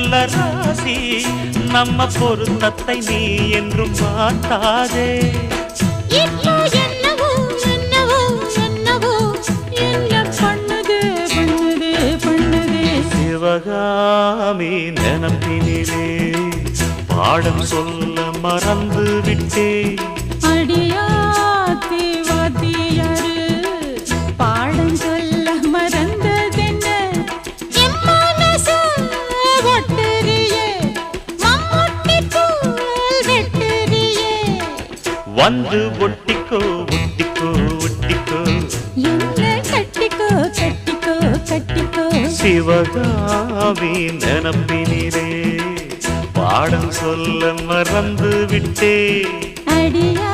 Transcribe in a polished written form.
நல்ல ராசி நம்ம பொருத்தத்தை நீ என்றும் மாட்டாதே. இப்போ என்னவோ என்னவோ என்னவோ என்ன பண்ணுது பண்ணுது பண்ணுது. சிவகாமி நினப்பினிலே பாடம் சொல்ல மறந்து விட்டே. அடியாத்தி வாத்தியாரு பாடம் சொல்ல மறந்ததென்ன. என் மனசு ஒட்டுறியே மம்முட்டி போல் வெட்டுறியே. வந்து ஒட்டிக்கோ ஒட்டிக்கோ ஒட்டிக்கோ என்ன கட்டிக்கோ கட்டிக்கோ கட்டிக்கோ. சிவகாமி நினப்பினிலே பாடம் சொல்ல மறந்து விட்டே. அடியா